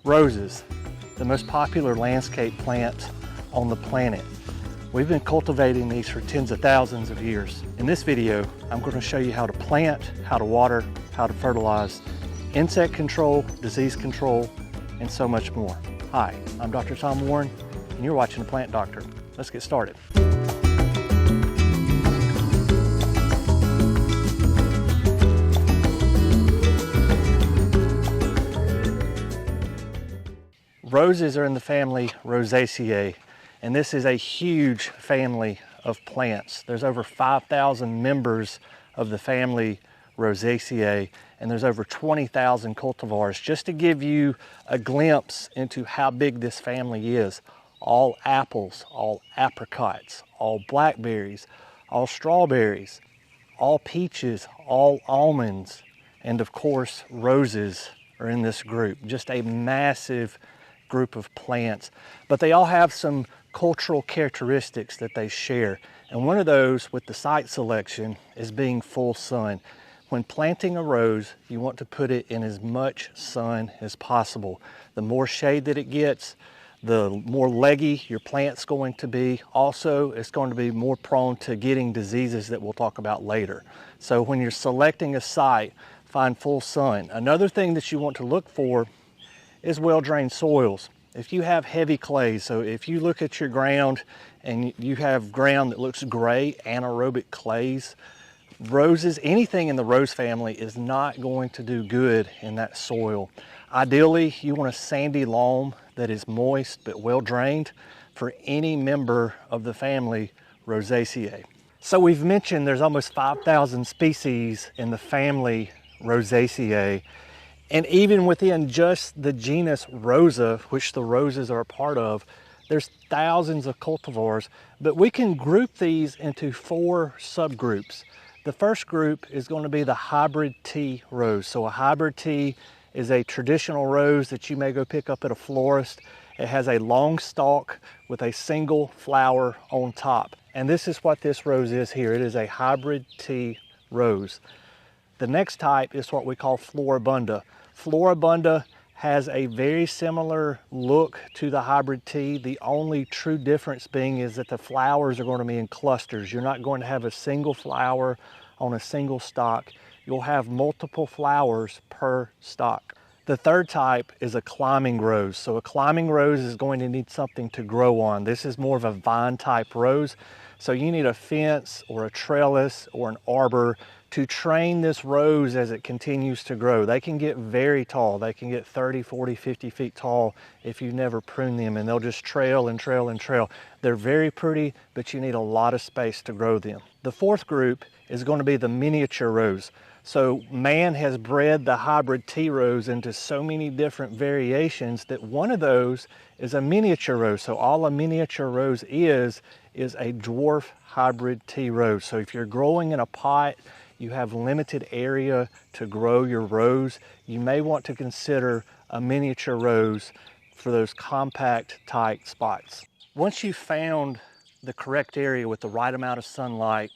Roses, the most popular landscape plant on the planet. We've been cultivating these for tens of thousands of years. In this video, I'm going to show you how to plant, how to water, how to fertilize, insect control, disease control, and so much more. Hi, I'm Dr. Tom Warren, and you're watching The Plant Doctor. Let's get started. Roses are in the family Rosaceae, and this is a huge family of plants. There's over 5,000 members of the family Rosaceae, and there's over 20,000 cultivars. Just to give you a glimpse into how big this family is, all apples, all apricots, all blackberries, all strawberries, all peaches, all almonds, and of course roses are in this group. Just a massive group of plants, but they all have some cultural characteristics that they share, and one of those with the site selection is being full sun. When planting a rose, you want to put it in as much sun as possible. The more shade that it gets, the more leggy your plant's going to be. Also, it's going to be more prone to getting diseases that we'll talk about later. So when you're selecting a site, find full sun. Another thing that you want to look for is well-drained soils. If you have heavy clays, so if you look at your ground and you have ground that looks gray, anaerobic clays, roses, anything in the rose family is not going to do good in that soil. Ideally, you want a sandy loam that is moist but well-drained for any member of the family Rosaceae. So we've mentioned there's almost 5,000 species in the family Rosaceae. And even within just the genus Rosa, which the roses are a part of, there's thousands of cultivars, but we can group these into 4 subgroups. The first group is going to be the hybrid tea rose. So a hybrid tea is a traditional rose that you may go pick up at a florist. It has a long stalk with a single flower on top. And this is what this rose is here. It is a hybrid tea rose. The next type is what we call floribunda. Floribunda has a very similar look to the hybrid tea. The only true difference being is that the flowers are going to be in clusters. You're not going to have a single flower on a single stalk. You'll have multiple flowers per stalk. The third type is a climbing rose. So a climbing rose is going to need something to grow on. This is more of a vine type rose. So you need a fence or a trellis or an arbor to train this rose as it continues to grow. They can get very tall. They can get 30, 40, 50 feet tall if you never prune them, and they'll just trail and trail and trail. They're very pretty, but you need a lot of space to grow them. The fourth group is going to be the miniature rose. So man has bred the hybrid tea rose into so many different variations that one of those is a miniature rose. So all a miniature rose is a dwarf hybrid tea rose. So if you're growing in a pot, you have limited area to grow your rose, you may want to consider a miniature rose for those compact tight spots. Once you've found the correct area with the right amount of sunlight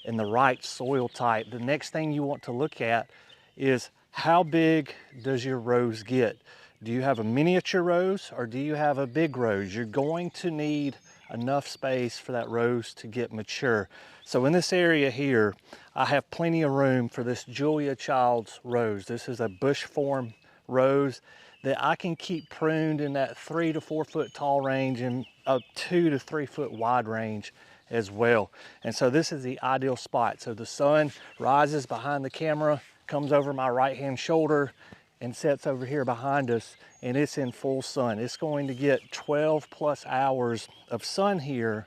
and the right soil type, the next thing you want to look at is how big does your rose get? Do you have a miniature rose or do you have a big rose? You're going to need enough space for that rose to get mature. So in this area here, I have plenty of room for this Julia Child's rose. This is a bush form rose that I can keep pruned in that 3 to 4 foot tall range and a 2 to 3 foot wide range as well. And so this is the ideal spot. So the sun rises behind the camera, comes over my right hand shoulder and sets over here behind us, and it's in full sun. It's going to get 12 plus hours of sun here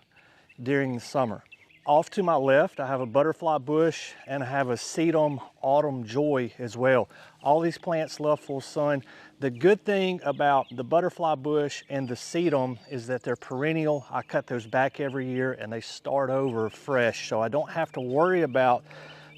during the summer. Off to my left, I have a butterfly bush and I have a sedum autumn joy as well. All these plants love full sun. The good thing about the butterfly bush and the sedum is that they're perennial. I cut those back every year and they start over fresh. So I don't have to worry about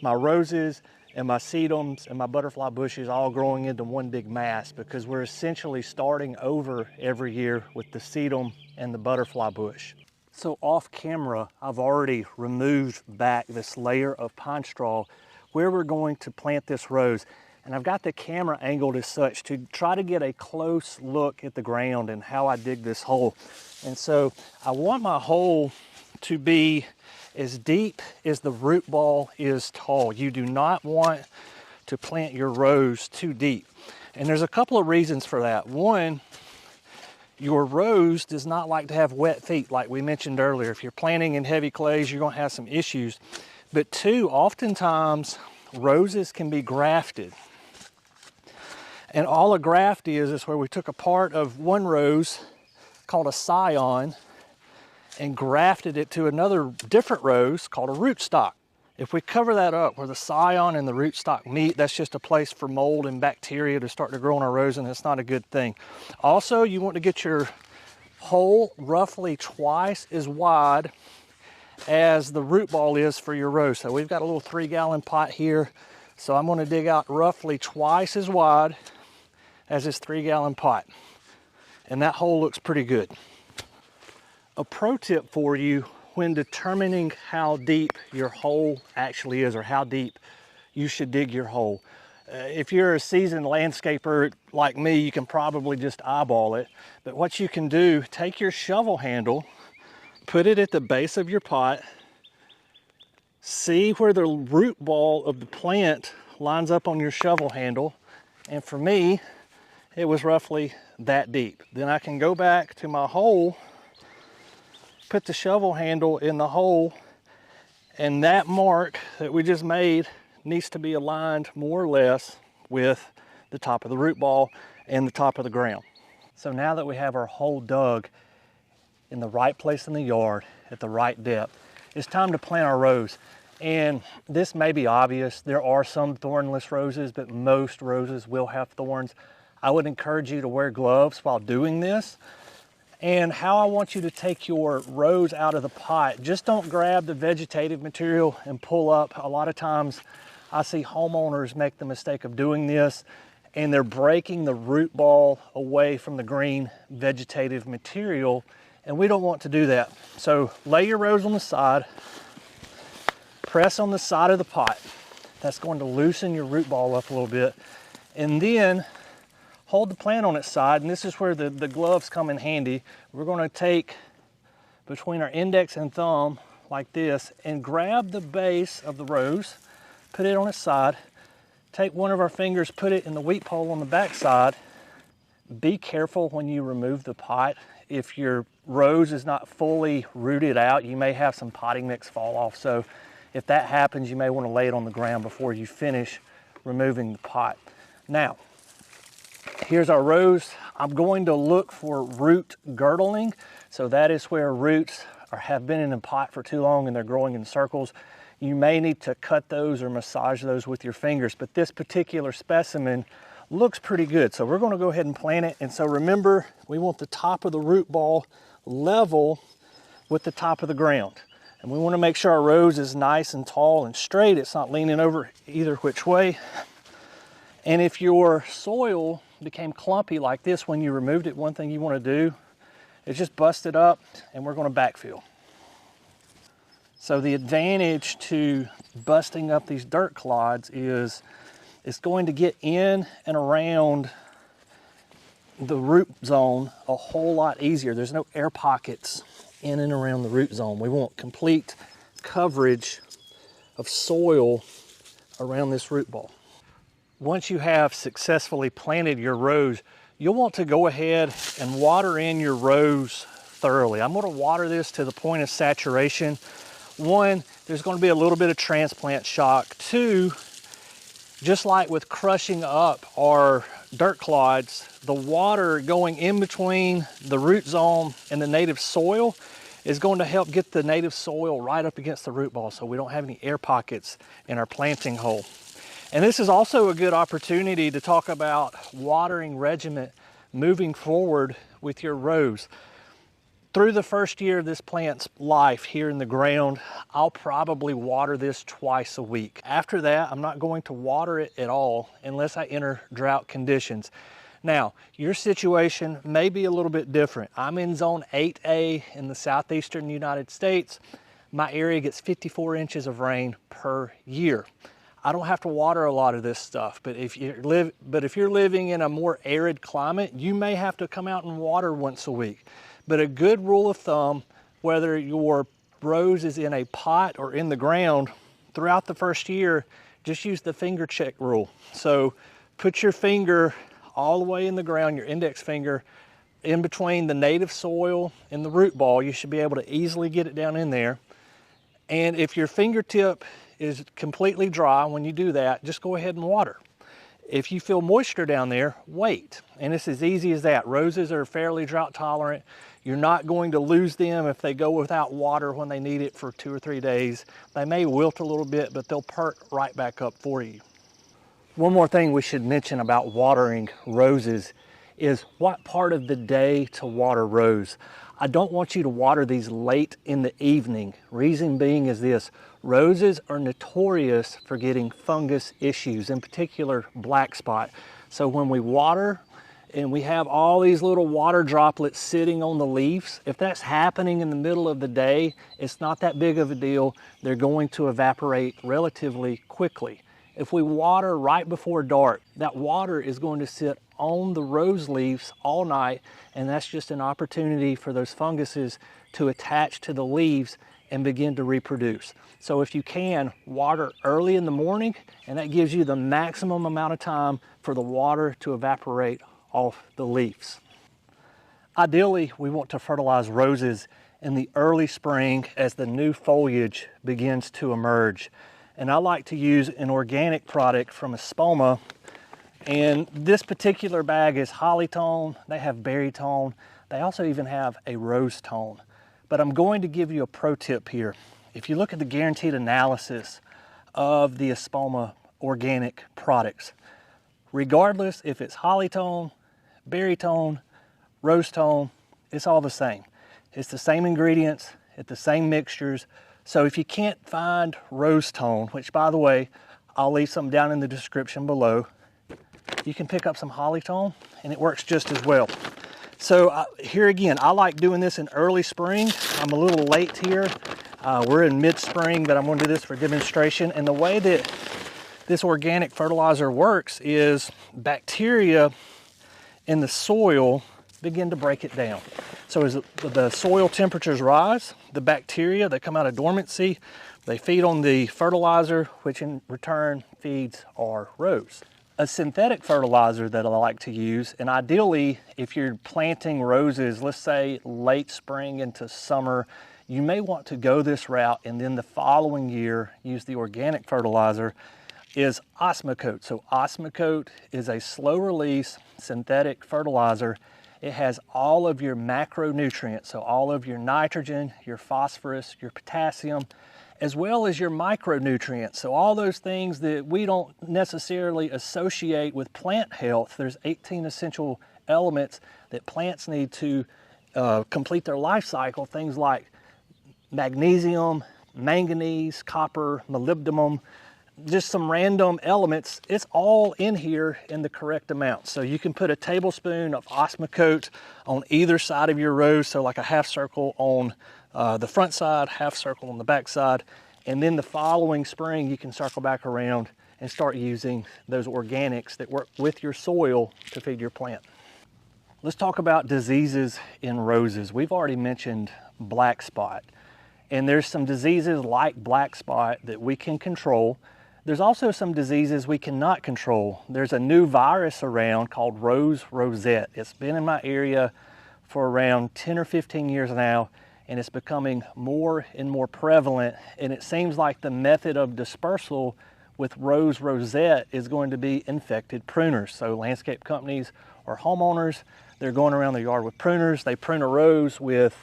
my roses and my sedums and my butterfly bushes all growing into one big mass, because we're essentially starting over every year with the sedum and the butterfly bush. So off camera, I've already removed back this layer of pine straw where we're going to plant this rose. And I've got the camera angled as such to try to get a close look at the ground and how I dig this hole. And so I want my hole to be as deep as the root ball is tall. You do not want to plant your rose too deep. And there's a couple of reasons for that. One, your rose does not like to have wet feet, like we mentioned earlier. If you're planting in heavy clays, you're gonna have some issues. But two, oftentimes roses can be grafted. And all a graft is where we took a part of one rose called a scion and grafted it to another different rose called a rootstock. If we cover that up where the scion and the rootstock meet, that's just a place for mold and bacteria to start to grow on our rose, and that's not a good thing. Also, you want to get your hole roughly twice as wide as the root ball is for your rose. So we've got a little 3-gallon pot here. So I'm going to dig out roughly twice as wide as this 3-gallon pot. And that hole looks pretty good. A pro tip for you when determining how deep your hole actually is, or how deep you should dig your hole. If you're a seasoned landscaper like me, you can probably just eyeball it. But what you can do, take your shovel handle, put it at the base of your pot, see where the root ball of the plant lines up on your shovel handle. And for me, it was roughly that deep. Then I can go back to my hole, put the shovel handle in the hole, and that mark that we just made needs to be aligned more or less with the top of the root ball and the top of the ground. So now that we have our hole dug in the right place in the yard at the right depth, it's time to plant our rose. And this may be obvious, there are some thornless roses, but most roses will have thorns. I would encourage you to wear gloves while doing this. And how I want you to take your rose out of the pot, just don't grab the vegetative material and pull up. A lot of times I see homeowners make the mistake of doing this, and they're breaking the root ball away from the green vegetative material, and we don't want to do that. So lay your rose on the side, press on the side of the pot. That's going to loosen your root ball up a little bit, and then hold the plant on its side, and this is where the gloves come in handy. We're going to take between our index and thumb like this and grab the base of the rose, put it on its side, take one of our fingers, put it in the wheat pole on the back side. Be careful when you remove the pot. If your rose is not fully rooted out, you may have some potting mix fall off. So if that happens, you may want to lay it on the ground before you finish removing the pot. Now, here's our rose. I'm going to look for root girdling. So that is where roots have been in a pot for too long and they're growing in circles. You may need to cut those or massage those with your fingers, but this particular specimen looks pretty good. So we're going to go ahead and plant it. And so remember, we want the top of the root ball level with the top of the ground. And we want to make sure our rose is nice and tall and straight. It's not leaning over either which way. And if your soil became clumpy like this when you removed it, one thing you want to do is just bust it up, and we're going to backfill. So the advantage to busting up these dirt clods is it's going to get in and around the root zone a whole lot easier. There's no air pockets in and around the root zone. We want complete coverage of soil around this root ball. Once you have successfully planted your rose, you'll want to go ahead and water in your rose thoroughly. I'm going to water this to the point of saturation. One, there's going to be a little bit of transplant shock. Two, just like with crushing up our dirt clods, the water going in between the root zone and the native soil is going to help get the native soil right up against the root ball so we don't have any air pockets in our planting hole. And this is also a good opportunity to talk about watering regimen moving forward with your rose. Through the first year of this plant's life here in the ground, I'll probably water this twice a week. After that, I'm not going to water it at all unless I enter drought conditions. Now, your situation may be a little bit different. I'm in zone 8A in the southeastern United States. My area gets 54 inches of rain per year. I don't have to water a lot of this stuff, but if you're living in a more arid climate, you may have to come out and water once a week. But a good rule of thumb, whether your rose is in a pot or in the ground, throughout the first year, just use the finger check rule. So put your finger all the way in the ground, your index finger, in between the native soil and the root ball. You should be able to easily get it down in there. And if your fingertip is completely dry when you do that, just go ahead and water. If you feel moisture down there, wait. And it's as easy as that. Roses are fairly drought tolerant. You're not going to lose them if they go without water when they need it for 2 or 3 days. They may wilt a little bit, but they'll perk right back up for you. One more thing we should mention about watering roses is what part of the day to water rose. I don't want you to water these late in the evening. Reason being is this: roses are notorious for getting fungus issues, in particular black spot. So when we water and we have all these little water droplets sitting on the leaves, if that's happening in the middle of the day, it's not that big of a deal. They're going to evaporate relatively quickly. If we water right before dark, that water is going to sit on the rose leaves all night, and that's just an opportunity for those funguses to attach to the leaves and begin to reproduce. So if you can, water early in the morning, and that gives you the maximum amount of time for the water to evaporate off the leaves. Ideally, we want to fertilize roses in the early spring as the new foliage begins to emerge. And I like to use an organic product from Espoma. And this particular bag is holly tone. They have berry tone. They also even have a rose tone. But I'm going to give you a pro tip here. If you look at the guaranteed analysis of the Espoma organic products, regardless if it's holly tone, berry tone, rose tone, it's all the same. It's the same ingredients, it's the same mixtures. So if you can't find rose tone, which by the way, I'll leave some down in the description below, you can pick up some holly tone and it works just as well. So here again, I like doing this in early spring. I'm a little late here. We're in mid-spring, but I'm going to do this for demonstration. And the way that this organic fertilizer works is bacteria in the soil begin to break it down. So as the soil temperatures rise, the bacteria, they come out of dormancy, they feed on the fertilizer, which in return feeds our rose. A synthetic fertilizer that I like to use, and ideally if you're planting roses, let's say late spring into summer, you may want to go this route and then the following year use the organic fertilizer, is Osmocote. So Osmocote is a slow release synthetic fertilizer. It has all of your macronutrients, so all of your nitrogen, your phosphorus, your potassium, as well as your micronutrients. So all those things that we don't necessarily associate with plant health. There's 18 essential elements that plants need to complete their life cycle. Things like magnesium, manganese, copper, molybdenum, just some random elements. It's all in here in the correct amount. So you can put a tablespoon of Osmocote on either side of your rose, so like a half circle on the front side, half circle on the back side, and then the following spring you can circle back around and start using those organics that work with your soil to feed your plant. Let's talk about diseases in roses. We've already mentioned black spot, and there's some diseases like black spot that we can control. There's also some diseases we cannot control. There's a new virus around called rosette. It's been in my area for around 10 or 15 years now, and it's becoming more and more prevalent. And it seems like the method of dispersal with rosette is going to be infected pruners. So landscape companies or homeowners, they're going around the yard with pruners. They prune a rose with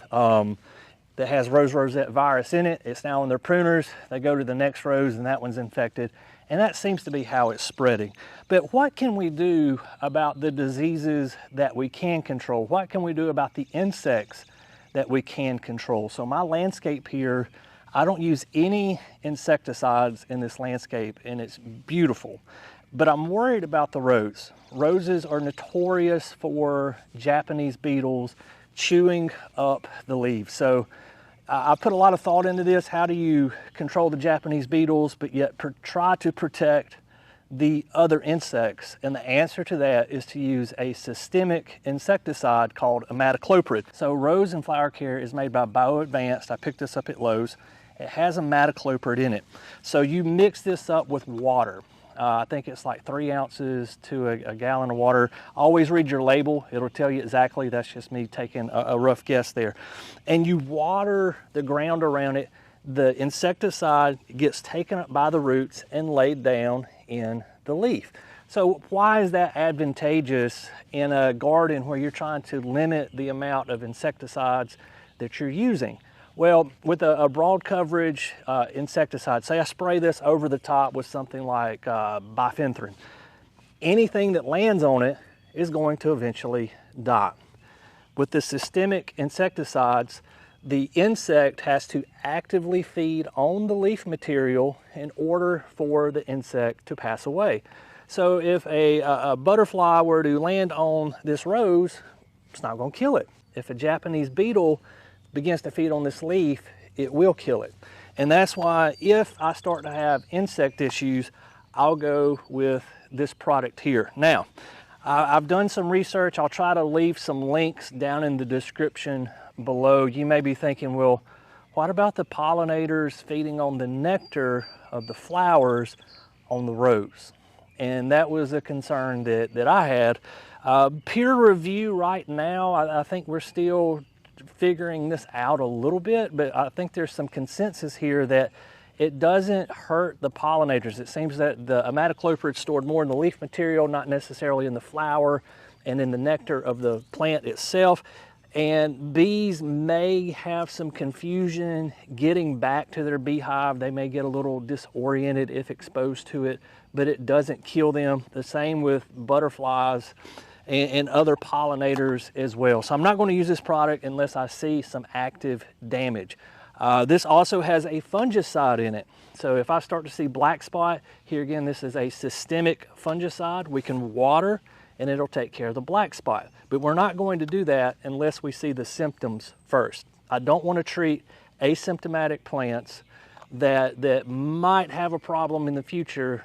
that has rosette virus in it. It's now in their pruners. They go to the next rose and that one's infected. And that seems to be how it's spreading. But what can we do about the diseases that we can control? What can we do about the insects that we can control? So my landscape here, I don't use any insecticides in this landscape, and it's beautiful. But I'm worried about the rose. Roses are notorious for Japanese beetles chewing up the leaves. So I put a lot of thought into this. How do you control the Japanese beetles, but yet try to protect the other insects? And the answer to that is to use a systemic insecticide called imidacloprid. So Rose and Flower Care is made by BioAdvanced. I picked this up at Lowe's. It has imidacloprid in it. So you mix this up with water. I think it's like 3 ounces to a gallon of water. Always read your label. It'll tell you exactly. That's just me taking a rough guess there. And you water the ground around it. The insecticide gets taken up by the roots and laid down in the leaf. So why is that advantageous in a garden where you're trying to limit the amount of insecticides that you're using? Well, with a broad coverage insecticide, say I spray this over the top with something like bifenthrin, anything that lands on it is going to eventually die. With the systemic insecticides, the insect has to actively feed on the leaf material in order for the insect to pass away. So if a butterfly were to land on this rose, it's not going to kill it. If a Japanese beetle begins to feed on this leaf, it will kill it. And that's why if I start to have insect issues, I'll go with this product here. Now, I've done some research. I'll try to leave some links down in the description below. You may be thinking, well, what about the pollinators feeding on the nectar of the flowers on the rose? And that was a concern that I had. Peer review right now, I think we're still figuring this out a little bit, but I think there's some consensus here that it doesn't hurt the pollinators. It seems that the imidacloprid is stored more in the leaf material, not necessarily in the flower and in the nectar of the plant itself. And bees may have some confusion getting back to their beehive. They may get a little disoriented if exposed to it, but it doesn't kill them. The same with butterflies and other pollinators as well. So I'm not going to use this product unless I see some active damage. This also has a fungicide in it. So if I start to see black spot, here again, this is a systemic fungicide. We can water and it'll take care of the black spot. But we're not going to do that unless we see the symptoms first. I don't want to treat asymptomatic plants that might have a problem in the future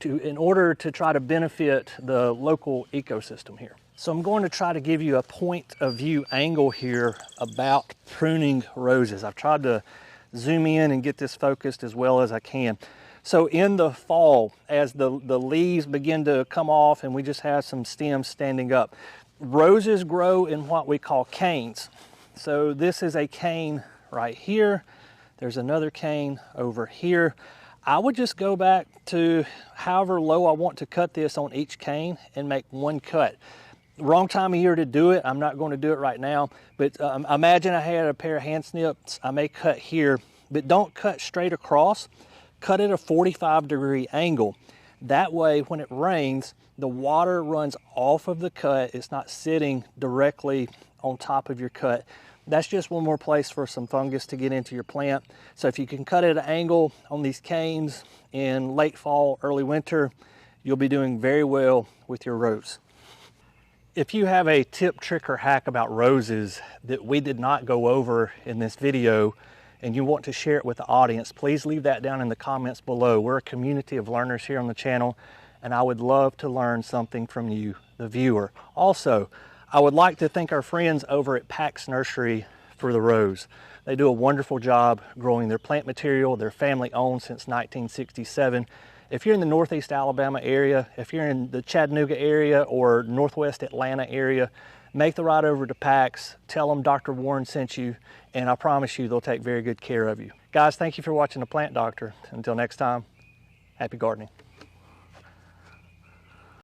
in order to try to benefit the local ecosystem here. So I'm going to try to give you a point of view angle here about pruning roses. I've tried to zoom in and get this focused as well as I can. So in the fall, as the leaves begin to come off and we just have some stems standing up, roses grow in what we call canes. So this is a cane right here. There's another cane over here. I would just go back to however low I want to cut this on each cane and make one cut. Wrong time of year to do it. I'm not going to do it right now, but imagine I had a pair of hand snips. I may cut here, but don't cut straight across. Cut at a 45-degree angle. That way, when it rains, the water runs off of the cut. It's not sitting directly on top of your cut. That's just one more place for some fungus to get into your plant. So if you can cut at an angle on these canes in late fall, early winter, you'll be doing very well with your rose. If you have a tip, trick, or hack about roses that we did not go over in this video and you want to share it with the audience, please leave that down in the comments below. We're a community of learners here on the channel, and I would love to learn something from you, the viewer. Also, I would like to thank our friends over at Pax Nursery for the rose. They do a wonderful job growing their plant material. They're family owned since 1967. If you're in the Northeast Alabama area, if you're in the Chattanooga area or Northwest Atlanta area, make the ride over to Pax, tell them Dr. Warren sent you, and I promise you they'll take very good care of you. Guys, thank you for watching The Plant Doctor. Until next time, happy gardening.